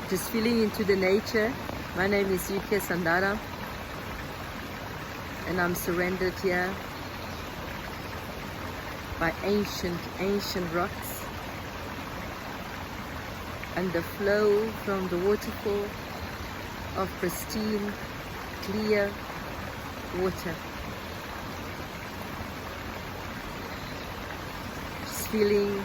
just feeling into the nature. My name is Yukia Sandara, and I'm surrendered here by ancient rocks and the flow from the waterfall of pristine, clear water. Just feeling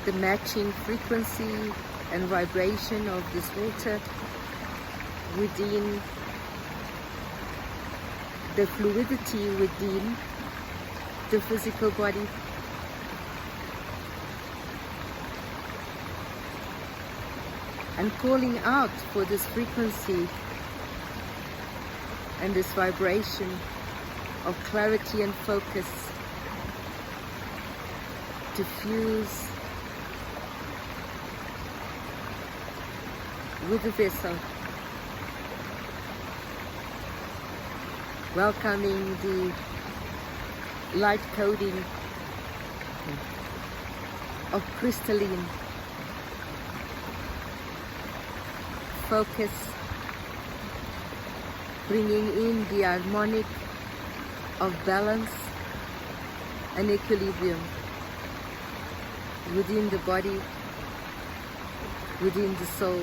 the matching frequency and vibration of this water within the fluidity within the physical body. And calling out for this frequency and this vibration of clarity and focus to fuse with the vessel, welcoming the light coding of crystalline focus, bringing in the harmonic of balance and equilibrium within the body, within the soul,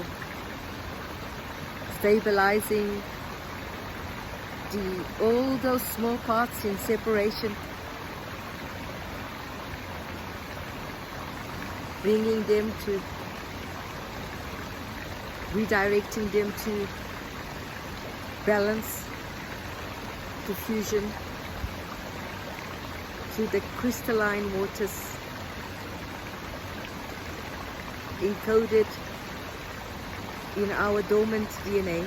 stabilizing all those small parts in separation, bringing them to, redirecting them to balance, to fusion, to the crystalline waters encoded in our dormant DNA,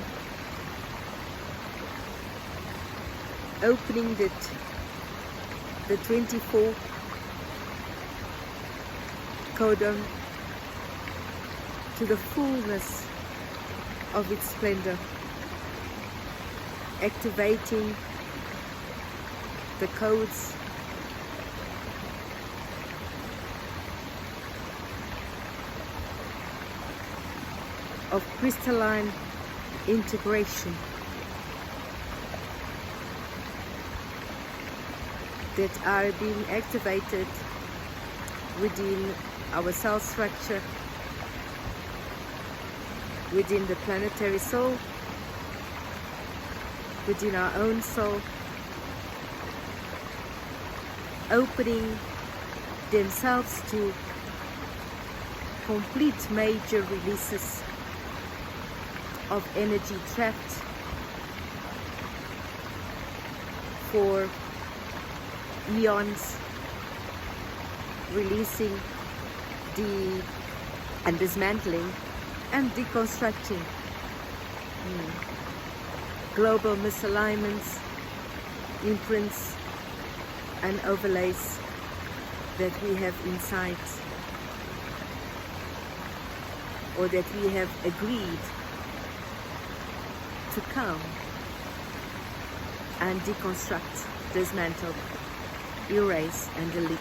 opening the 24 codon to the fullness of its splendor, activating the codes of crystalline integration that are being activated within our cell structure, within the planetary soul, within our own soul, opening themselves to complete major releases of energy trapped for eons, releasing and dismantling and deconstructing global misalignments, imprints and overlays that we have inside, or that we have agreed to come and deconstruct, dismantle, erase and delete.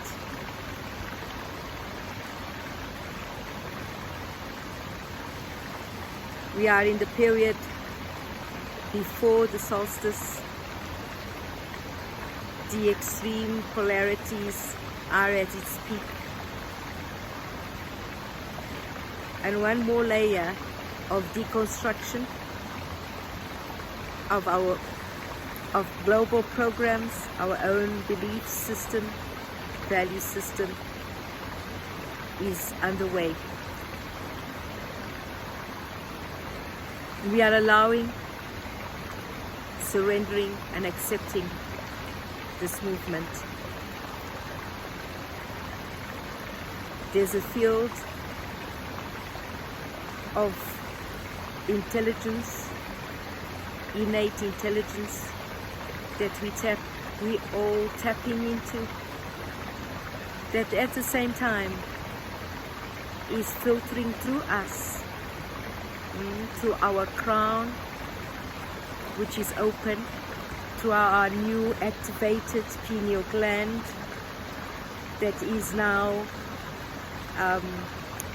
We are in the period before the solstice. The extreme polarities are at its peak. And one more layer of deconstruction of global programs, our own belief system, value system is underway. We are allowing, surrendering and accepting this movement. There's a field of intelligence, innate intelligence that we all tapping into, that at the same time is filtering through us, through our crown, which is open, to our new activated pineal gland that is now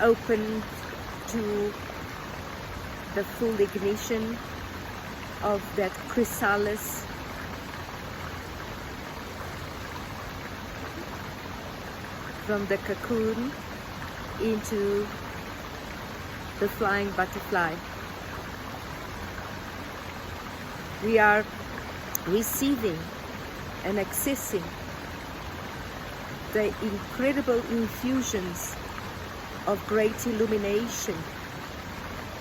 open to the full ignition of that chrysalis, from the cocoon into the flying butterfly. We are receiving and accessing the incredible infusions of great illumination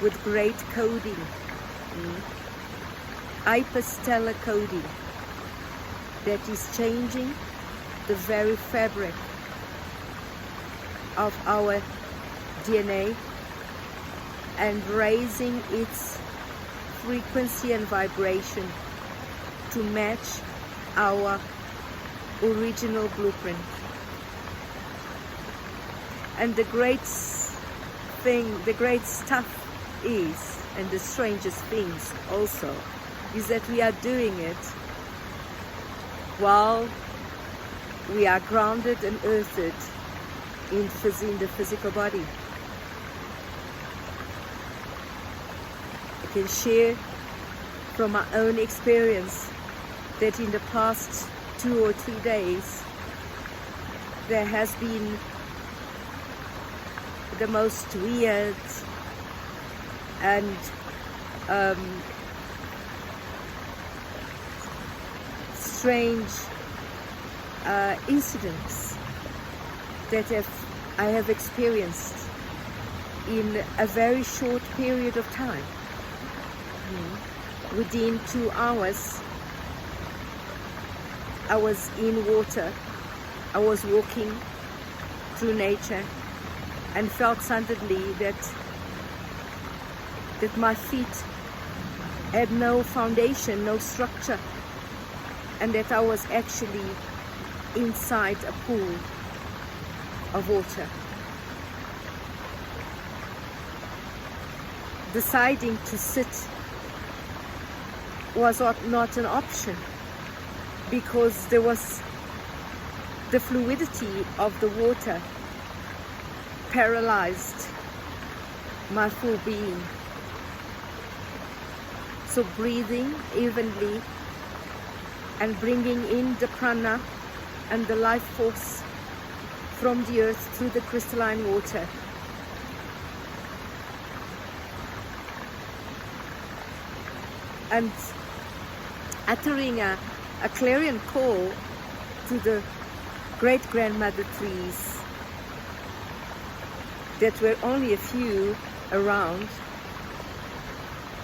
with great coding, hyperstellar coding that is changing the very fabric of our DNA and raising its frequency and vibration to match our original blueprint. And the great thing, the great stuff is, and the strangest things also, is that we are doing it while we are grounded and earthed in the physical body. I can share from my own experience that in the past 2 or 3 days there has been the most weird and strange incidents that I have experienced in a very short period of time. Within 2 hours, I was in water. I was walking through nature and felt suddenly that my feet had no foundation, no structure, and that I was actually inside a pool of water. Deciding to sit was not an option, because there was the fluidity of the water paralyzed my full being. So breathing evenly and bringing in the prana and the life force from the earth through the crystalline water. And uttering a clarion call to the great-grandmother trees that were only a few around,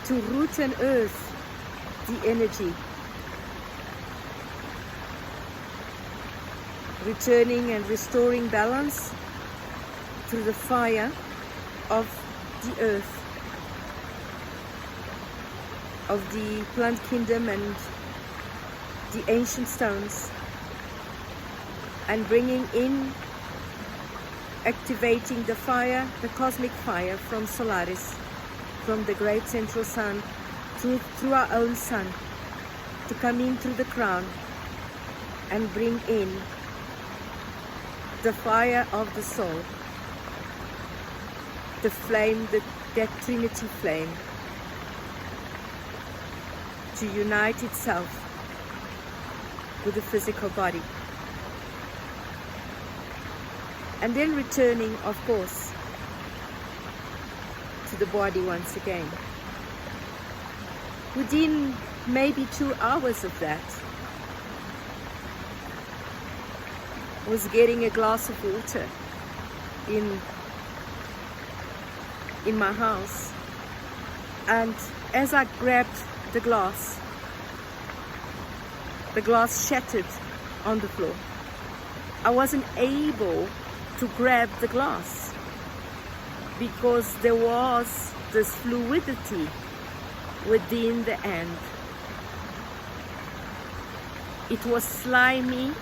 to root and earth the energy, returning and restoring balance through the fire of the earth, of the plant kingdom and the ancient stones, and bringing in, activating the fire, the cosmic fire from Solaris, from the great central sun, through our own sun, to come in through the crown and bring in the fire of the soul, the flame, that Trinity flame, to unite itself with the physical body. And then returning, of course, to the body once again. Within maybe 2 hours of that, was getting a glass of water in my house, and as I grabbed the glass shattered on the floor. I wasn't able to grab the glass because there was this fluidity within the end. It was slimy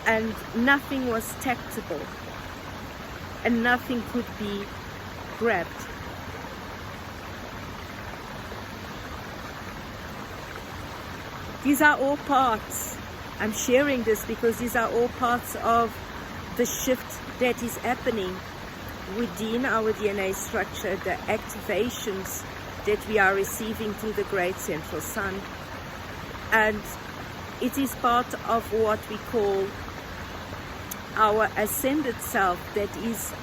and nothing was tactable and nothing could be grabbed. These are all parts, I'm sharing this because these are all parts of the shift that is happening within our DNA structure, the activations that we are receiving through the great central sun. And it is part of what we call our ascended self that is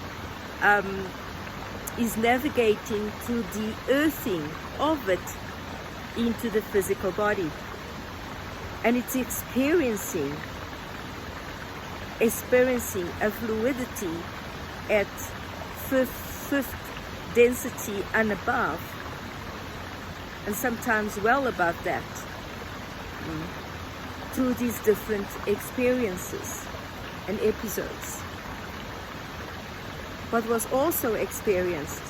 navigating through the earthing of it into the physical body. And it's experiencing a fluidity at fifth density and above, and sometimes well above that, through these different experiences and episodes. What was also experienced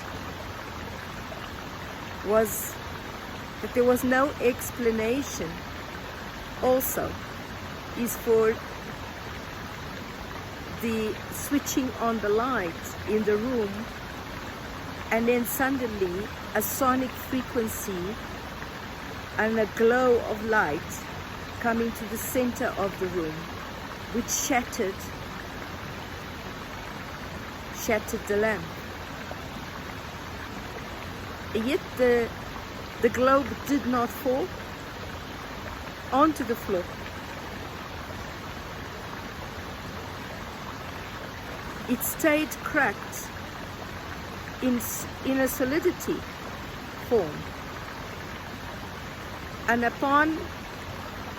was that there was no explanation also is for the switching on the light in the room, and then suddenly a sonic frequency and a glow of light coming to the center of the room, which shattered the lamp. Yet the globe did not fall onto the floor. It stayed cracked in a solidity form. And upon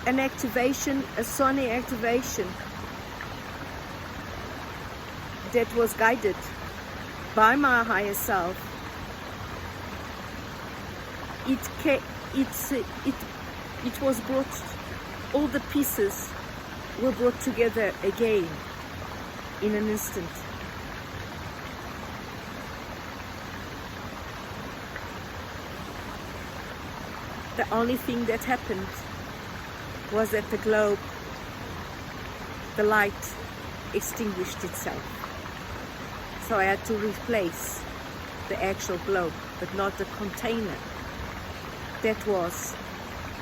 an activation, a sonic activation that was guided by my higher self, it was brought, all the pieces were brought together again in an instant. The only thing that happened was that the globe, the light extinguished itself. So I had to replace the actual globe, but not the container that was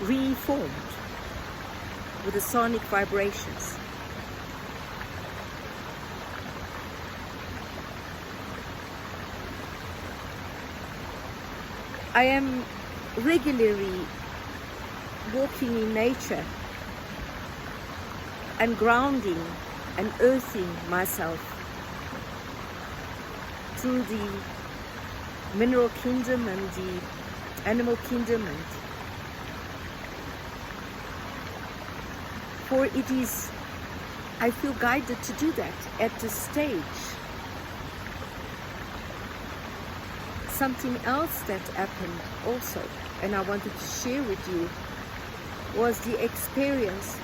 reformed with the sonic vibrations. I am regularly walking in nature and grounding and earthing myself through the mineral kingdom and the animal kingdom, and for it is, I feel guided to do that at this stage. Something else that happened also, and I wanted to share with you, was the experience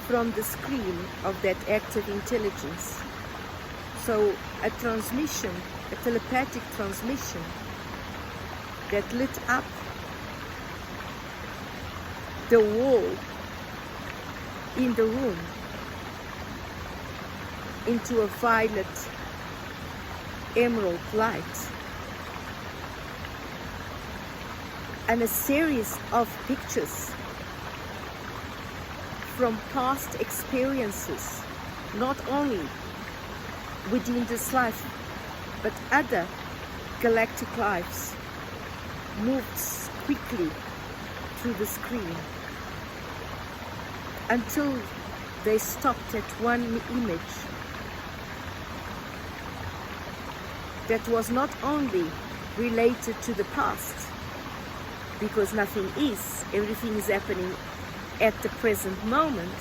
from the screen of that active intelligence. So a transmission, a telepathic transmission that lit up the wall in the room into a violet emerald light, and a series of pictures from past experiences, not only within this life but other galactic lives, moved quickly through the screen until they stopped at one image that was not only related to the past, because nothing is, everything is happening at the present moment,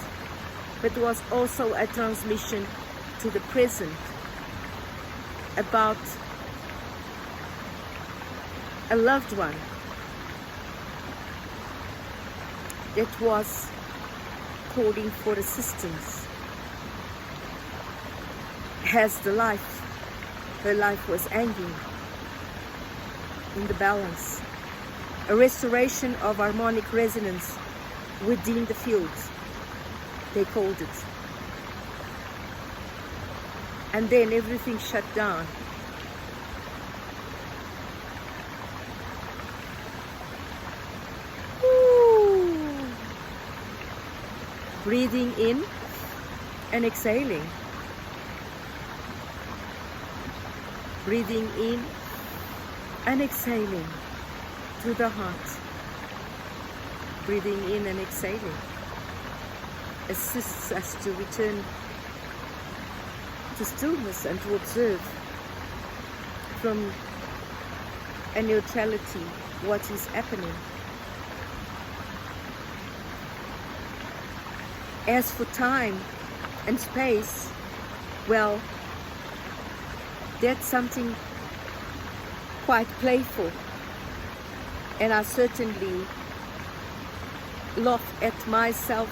but was also a transmission to the present about a loved one that was calling for assistance. As her life was hanging in the balance. A restoration of harmonic resonance within the field, they called it. And then everything shut down. Ooh. Breathing in and exhaling. breathing in and exhaling through the heart. Breathing in and exhaling assists us to return to stillness and to observe from a neutrality what is happening. As for time and space, well, that's something quite playful, and I certainly laugh at myself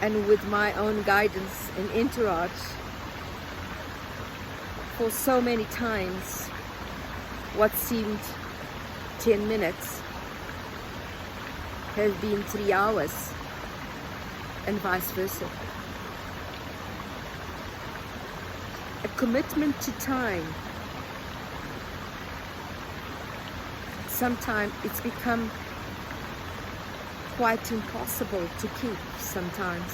and with my own guidance and entourage for so many times. What seemed 10 minutes has been 3 hours, and vice versa. A commitment to time, sometimes it's become quite impossible to keep sometimes.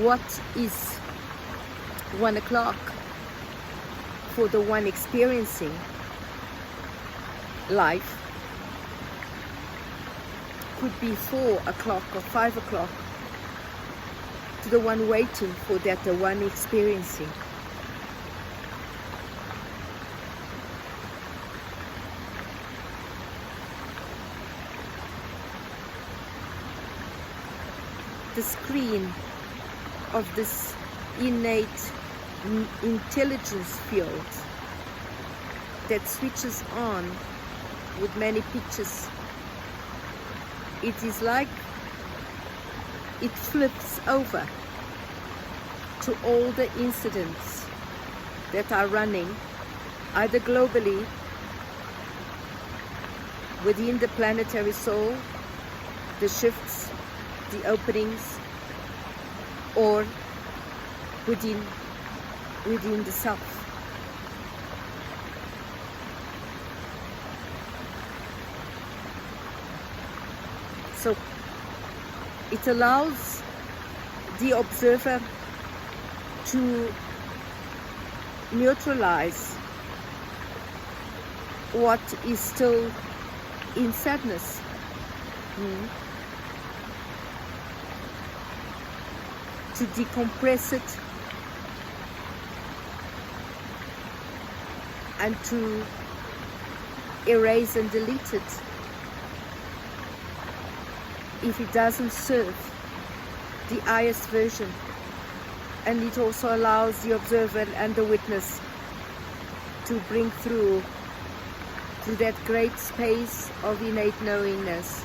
What is 1 o'clock for the one experiencing life could be 4 o'clock or 5 o'clock to the one waiting for that, the one experiencing. The screen of this innate intelligence field that switches on with many pictures, it is like it flips over to all the incidents that are running either globally within the planetary soul, the shifts, the openings, or within the self. So it allows the observer to neutralize what is still in sadness. To decompress it and to erase and delete it if it doesn't serve the highest version. And it also allows the observer and the witness to bring through that great space of innate knowingness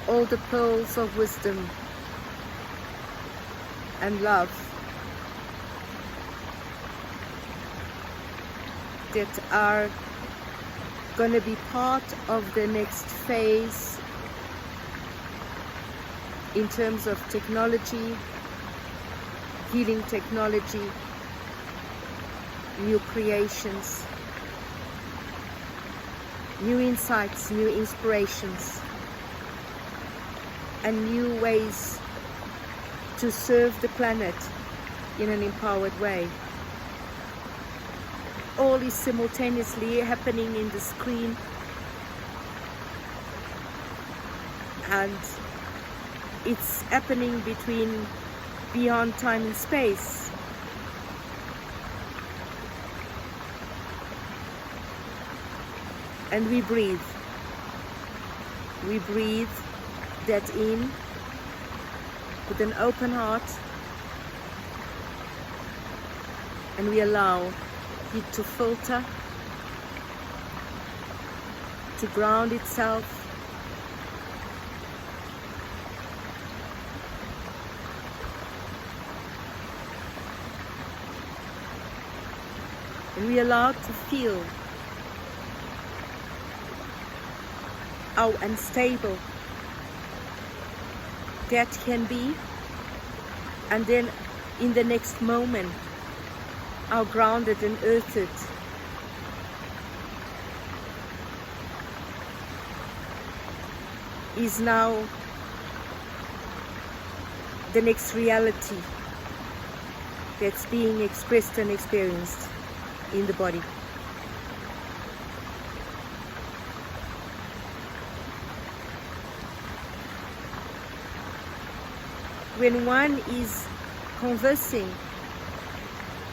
all the pearls of wisdom and love that are going to be part of the next phase in terms of technology, healing technology, new creations, new insights, new inspirations, and new ways to serve the planet in an empowered way. All is simultaneously happening in the screen, and it's happening beyond time and space. And we breathe that in with an open heart, and we allow it to filter, to ground itself, and we allow it to feel how unstable that can be, and then in the next moment how grounded and earthed is now the next reality that's being expressed and experienced in the body. When one is conversing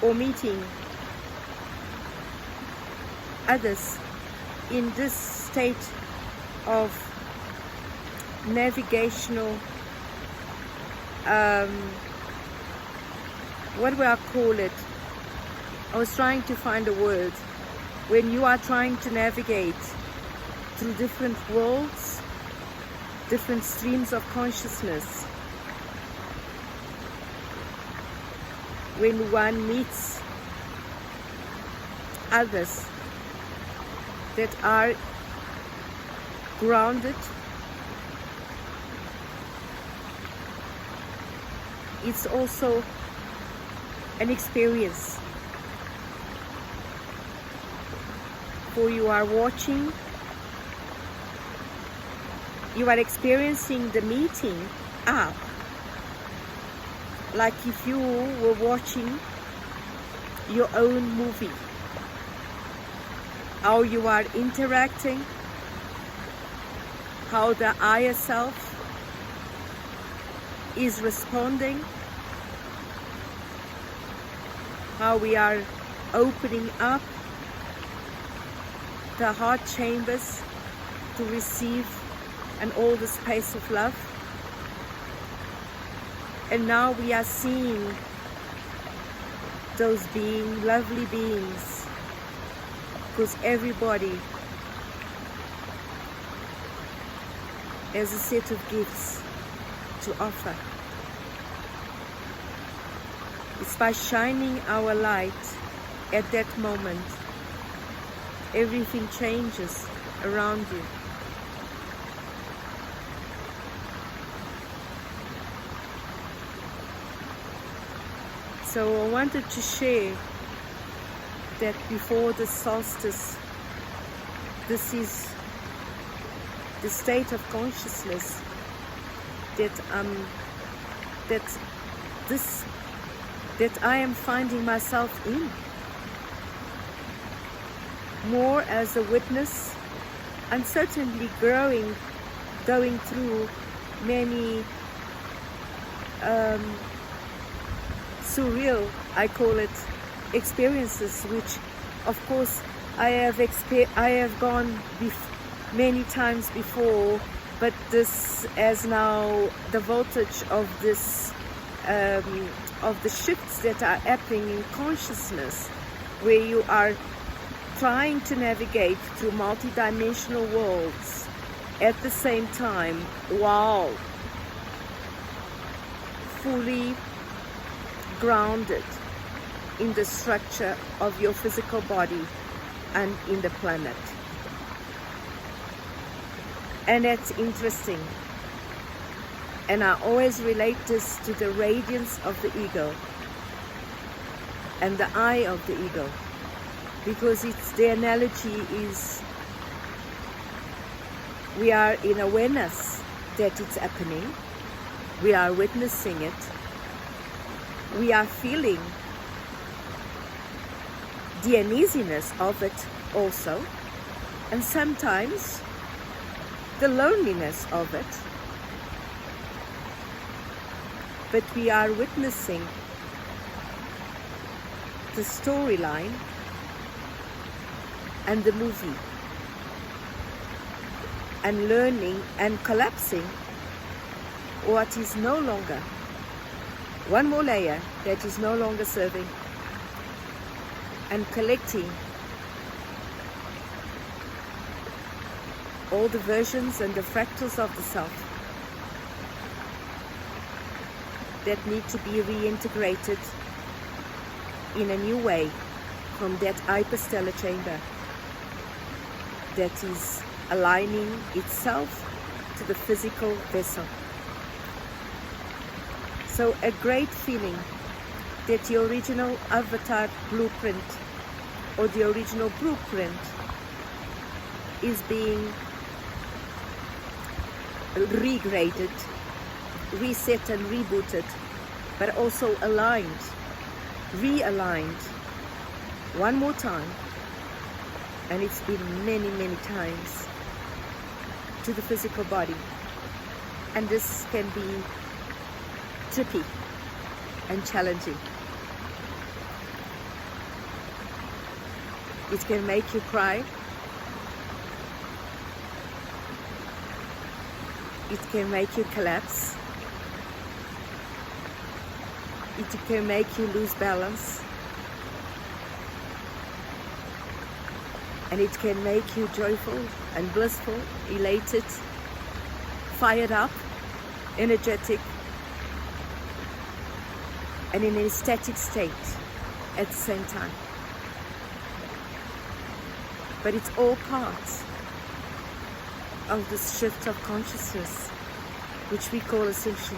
or meeting others in this state of navigational, what do I call it? I was trying to find a word. When you are trying to navigate through different worlds, different streams of consciousness, when one meets others that are grounded, it's also an experience. For you are watching, you are experiencing the meeting up like if you were watching your own movie. How you are interacting, how the I self is responding, how we are opening up the heart chambers to receive and all the space of love. And now we are seeing those lovely beings, because everybody has a set of gifts to offer. It's by shining our light at that moment, everything changes around you. So I wanted to share that before the solstice, this is the state of consciousness that I am finding myself in, more as a witness, and certainly going through many surreal, I call it, experiences, which of course I have gone many times before, but this, as now the voltage of this of the shifts that are happening in consciousness, where you are trying to navigate through multidimensional worlds at the same time, while fully grounded in the structure of your physical body and in the planet. And that's interesting. And I always relate this to the radiance of the ego and the eye of the ego, because the analogy is we are in awareness that it's happening, we are witnessing it, we are feeling the uneasiness of it also, and sometimes the loneliness of it. But we are witnessing the storyline and the movie, and learning and collapsing what is no longer, one more layer that is no longer serving, and collecting all the versions and the fractals of the self that need to be reintegrated in a new way from that hyperstellar chamber that is aligning itself to the physical vessel. So a great feeling that the original avatar blueprint, or the original blueprint, is being regraded reset and rebooted, but also aligned, realigned one more time, and it's been many, many times, to the physical body. And this can be tricky and challenging. It can make you cry. It can make you collapse. It can make you lose balance. And it can make you joyful and blissful, elated, fired up, energetic, and in an ecstatic state at the same time. But it's all part of this shift of consciousness, which we call ascension.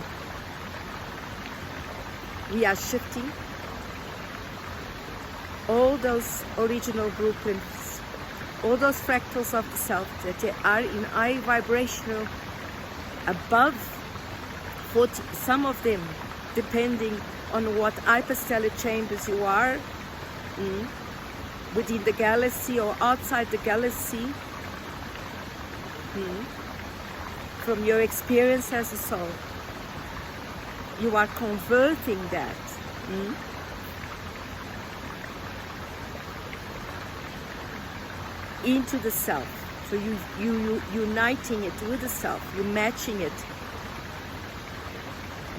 We are shifting all those original blueprints, all those fractals of the self that are in high vibrational, above 40, some of them depending on what hyperstellar chambers you are, within the galaxy or outside the galaxy, from your experience as a soul. You are converting that into the self. So you uniting it with the self, you matching it.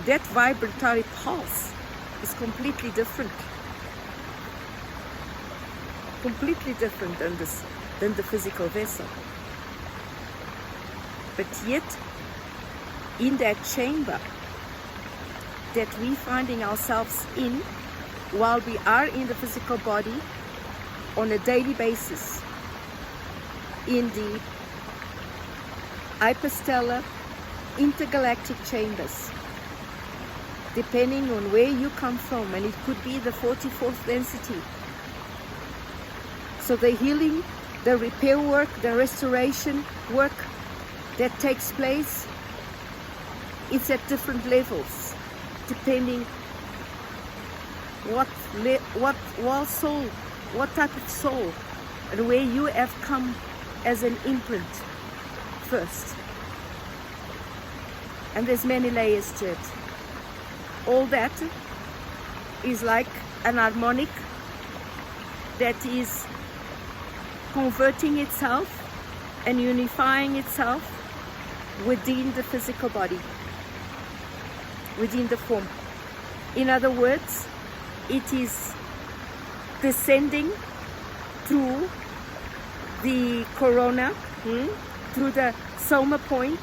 That vibratory pulse is completely different. Completely different than the physical vessel. But yet, in that chamber that we finding ourselves in, while we are in the physical body on a daily basis, in the hyperstellar intergalactic chambers, depending on where you come from, and it could be the 44th density. So the healing, the repair work, the restoration work that takes place, it's at different levels, depending what soul, what type of soul, and where you have come as an imprint first. And there's many layers to it. All that is like an harmonic that is converting itself and unifying itself within the physical body, within the form. In other words, it is descending through the corona, through the soma point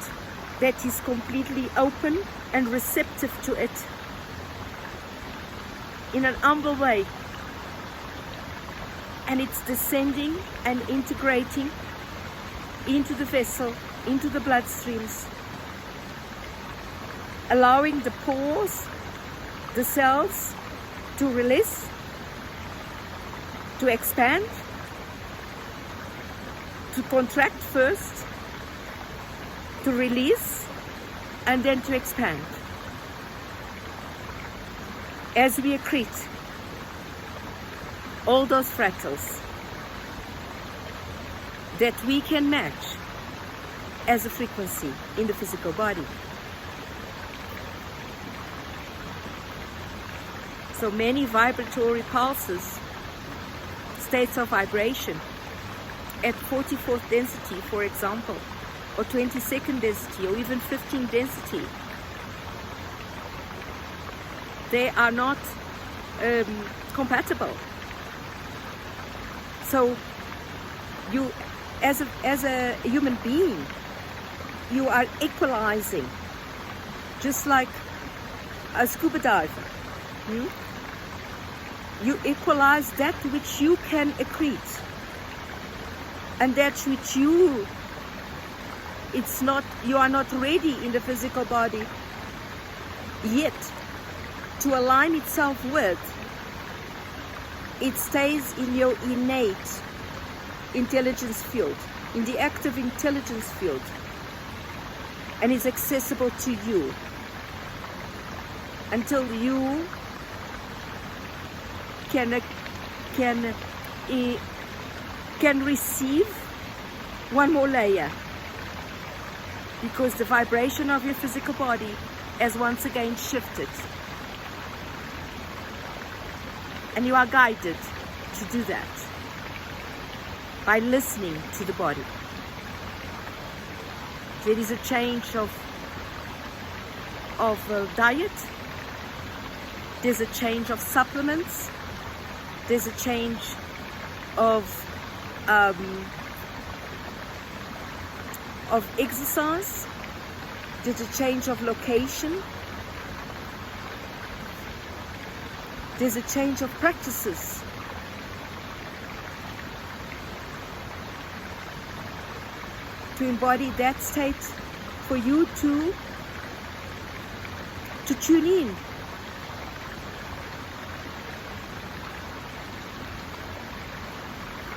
that is completely open and receptive to it in an humble way. And it's descending and integrating into the vessel, into the bloodstreams, allowing the pores, the cells to release, to expand, to contract first, to release, and then to expand. As we accrete all those fractals that we can match as a frequency in the physical body. So many vibratory pulses, states of vibration at 44th density, for example, or 22nd density, or even 15th density, they are not compatible. So you, as a human being, you are equalizing, just like a scuba diver. You equalize that which you can accrete, and that which you are not ready in the physical body yet to align itself with. It stays in your innate intelligence field, in the active intelligence field, and is accessible to you until you can receive one more layer, because the vibration of your physical body has once again shifted, and you are guided to do that by listening to the body. There is a change of diet, there's a change of supplements, there's a change of exercise, there's a change of location, there's a change of practices. To embody that state, for you to tune in.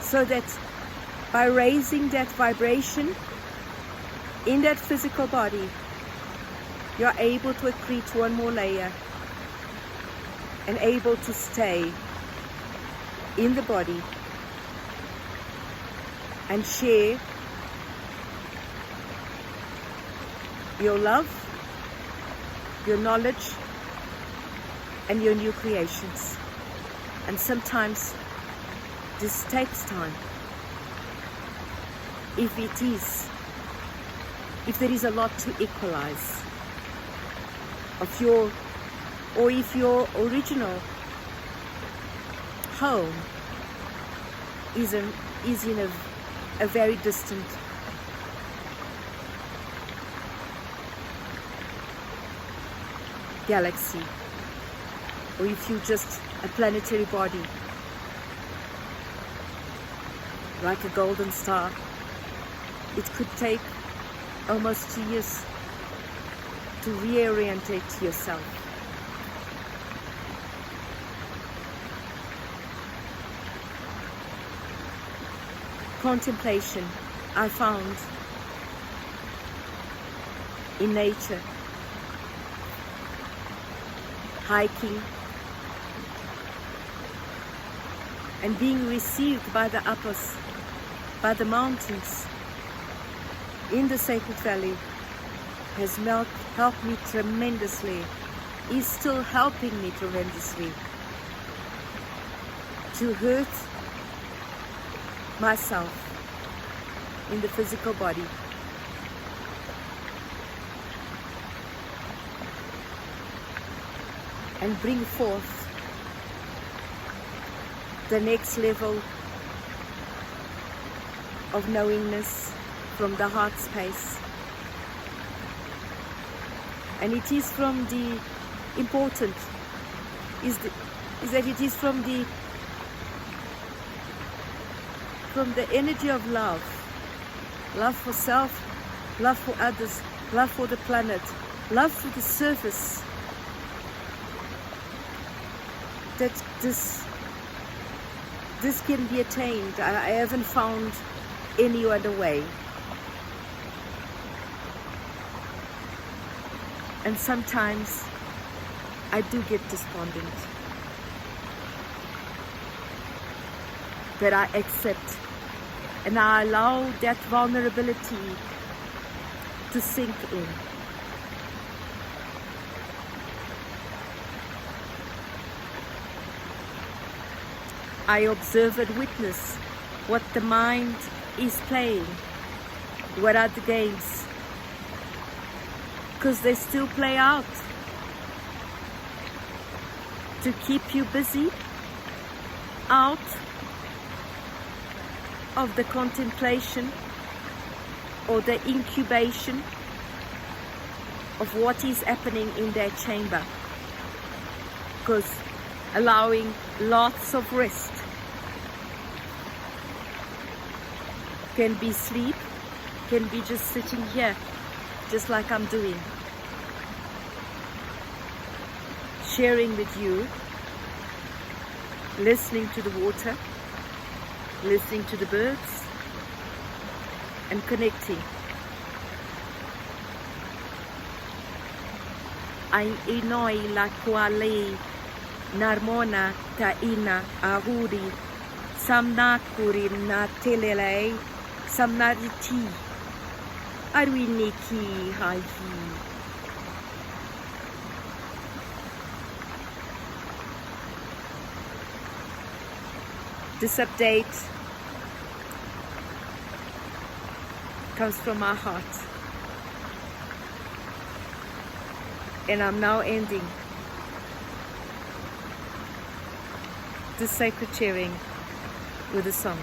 So that by raising that vibration in that physical body, you're able to accrete one more layer and able to stay in the body and share your love, your knowledge, and your new creations. And sometimes this takes time. If there is a lot to equalize of your, or if your original home is in a very distant galaxy, or if you're just a planetary body like a golden star, it could take almost 2 years to reorientate yourself. Contemplation, I found in nature, hiking, and being received by the uppers, by the mountains in the Sacred Valley, has helped me tremendously, is still helping me tremendously to hurt myself in the physical body. And bring forth the next level of knowingness from the heart space. And it is from the important, is that it is from the energy of love. Love for self, love for others, love for the planet, love for the surface. That this can be attained. I haven't found any other way. And sometimes I do get despondent, but I accept and I allow that vulnerability to sink in. I observe and witness what the mind is playing. What are the games? Because they still play out to keep you busy, out of the contemplation or the incubation of what is happening in their chamber. Because allowing lots of rest can be sleep, can be just sitting here, just like I'm doing, sharing with you, listening to the water, listening to the birds, and connecting. ai inoi la kualei narmona ta ina ahuri samnakuri na telelei samnariti arwiniki haihi. This update comes from our heart, and I'm now ending this sacred sharing with a song.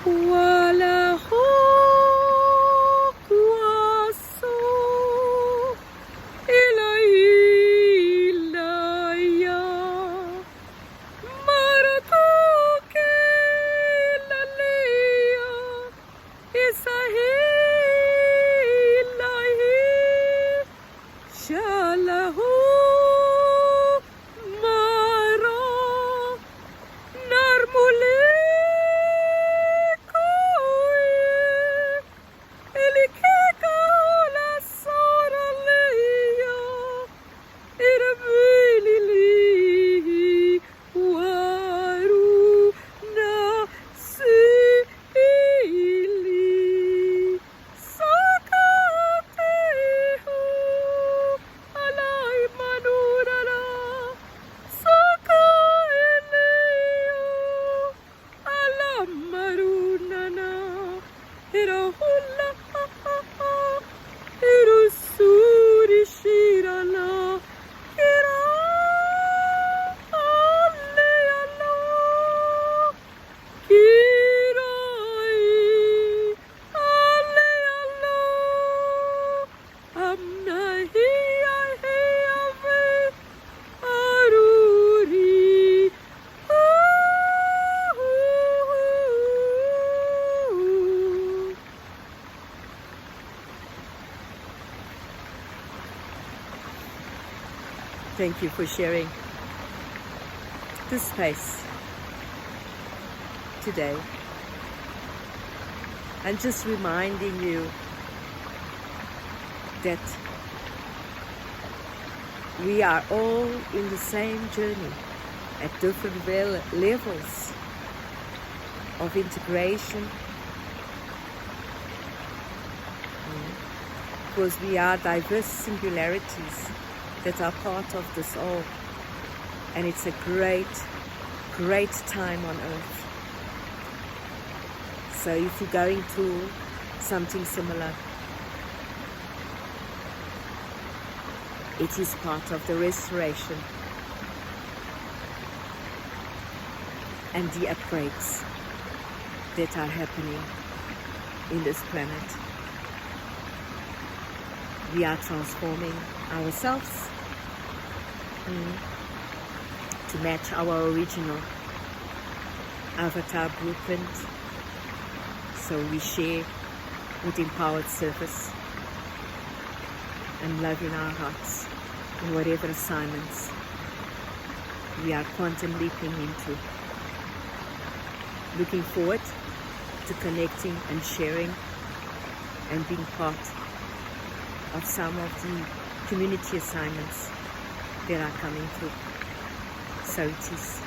Wala ho kuaso ilaya maratuke lalea isahilahi shalahu mara narmule Thank you for sharing this space today, and just reminding you that we are all in the same journey at different levels of integration, because we are diverse singularities that are part of this all, and it's a great time on earth. So if you're going through something similar, it is part of the restoration and the upgrades that are happening in this planet. We are transforming ourselves to match our original avatar blueprint, so we share with empowered service and love in our hearts in whatever assignments we are quantum leaping into. Looking forward to connecting and sharing and being part of some of the community assignments that are coming through. So it is.